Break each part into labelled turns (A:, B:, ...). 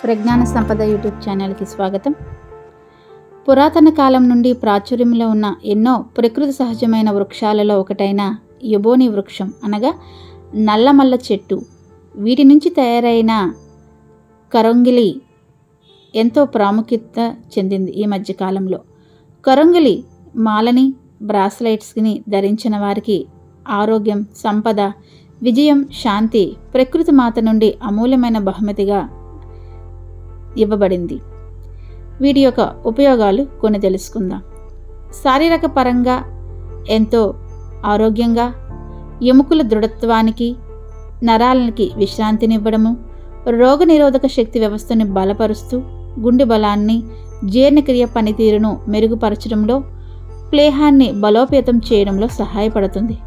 A: ప్రజ్ఞాన సంపద యూట్యూబ్ ఛానల్కి స్వాగతం. పురాతన కాలం నుండి ప్రాచుర్యంలో ఉన్న ఎన్నో ప్రకృతి సహజమైన వృక్షాలలో ఒకటైన ఎబోనీ వృక్షం అనగా నల్లమల్ల చెట్టు, వీటి నుంచి తయారైన కరంగిలి ఎంతో ప్రాముఖ్యత చెందింది. ఈ మధ్యకాలంలో కరంగిలి మాలని, బ్రాస్లెట్స్ని ధరించిన వారికి ఆరోగ్యం, సంపద, విజయం, శాంతి ప్రకృతి మాత నుండి అమూల్యమైన బహుమతిగా ఇవ్వబడింది. వీటి యొక్క ఉపయోగాలు కొన్ని తెలుసుకుందాం. శారీరక పరంగా ఎంతో ఆరోగ్యంగా, ఎముకల దృఢత్వానికి, నరాలకి విశ్రాంతినివ్వడము, రోగనిరోధక శక్తి వ్యవస్థను బలపరుస్తూ గుండె బలాన్ని, జీర్ణక్రియ పనితీరును మెరుగుపరచడంలో, ప్లేహాన్ని బలోపేతం చేయడంలో సహాయపడుతుంది.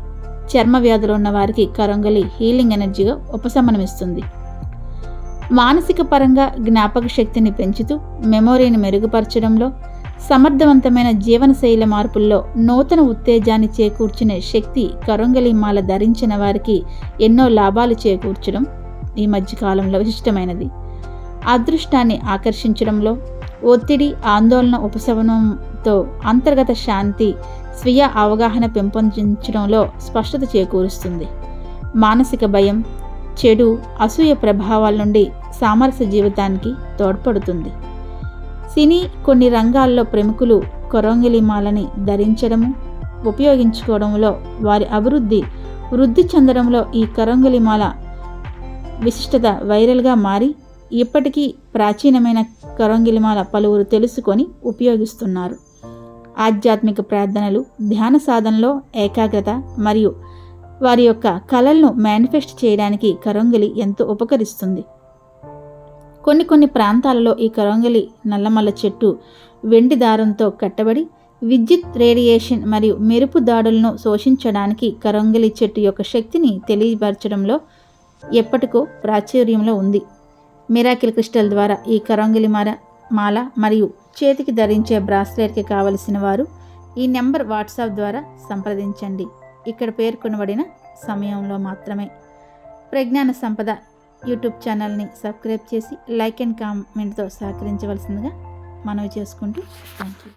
A: చర్మ వ్యాధులు ఉన్న వారికి కరంగలి హీలింగ్ ఎనర్జీగా ఉపశమనమిస్తుంది. మానసిక పరంగా జ్ఞాపక శక్తిని పెంచుతూ మెమొరీని మెరుగుపరచడంలో, సమర్థవంతమైన జీవనశైలి మార్పుల్లో నూతన ఉత్తేజాన్ని చేకూర్చునే శక్తి కరంగలి మాల ధరించిన వారికి ఎన్నో లాభాలు చేకూర్చడం ఈ మధ్యకాలంలో విశిష్టమైనది. అదృష్టాన్ని ఆకర్షించడంలో, ఒత్తిడి, ఆందోళన ఉపశమనంతో అంతర్గత శాంతి, స్వీయ అవగాహన పెంపొందించడంలో స్పష్టత చేకూరుస్తుంది. మానసిక భయం, చెడు, అసూయ ప్రభావాల నుండి సామరస్య జీవితానికి తోడ్పడుతుంది. సినీ కొన్ని రంగాల్లో ప్రముఖులు కరంగిలి మాలని ధరించడము, ఉపయోగించుకోవడంలో, వారి వృద్ధి చెందడంలో ఈ కరంగిలి మాల విశిష్టత వైరల్గా మారి ఇప్పటికీ ప్రాచీనమైన కరంగిలి మాల పలువురు తెలుసుకొని ఉపయోగిస్తున్నారు. ఆధ్యాత్మిక ప్రార్థనలు, ధ్యాన సాధనలో ఏకాగ్రత మరియు వారి యొక్క కళలను మేనిఫెస్ట్ చేయడానికి కరంగిలి ఎంతో ఉపకరిస్తుంది. కొన్ని ప్రాంతాలలో ఈ కరంగిలి నల్లమల్ల చెట్టు వెండి దారంతో కట్టబడి విద్యుత్ రేడియేషన్ మరియు మెరుపు దాడులను శోషించడానికి కరంగిలి చెట్టు యొక్క శక్తిని తెలియపరచడంలో ఎప్పటికో ప్రాచుర్యంలో ఉంది. మిరాకిల్ క్రిస్టల్ ద్వారా ఈ కరంగిలి మాల మరియు చేతికి ధరించే బ్రాస్లెట్కి కావలసిన వారు ఈ నెంబర్ వాట్సాప్ ద్వారా సంప్రదించండి. ఇక్కడ పేర్కొనబడిన సమయంలో మాత్రమే. ప్రజ్ఞాన సంపద యూట్యూబ్ ఛానల్ని సబ్స్క్రైబ్ చేసి లైక్ అండ్ కామెంట్తో సహకరించవలసిందిగా మనవి చేసుకుంటూ థ్యాంక్ యూ.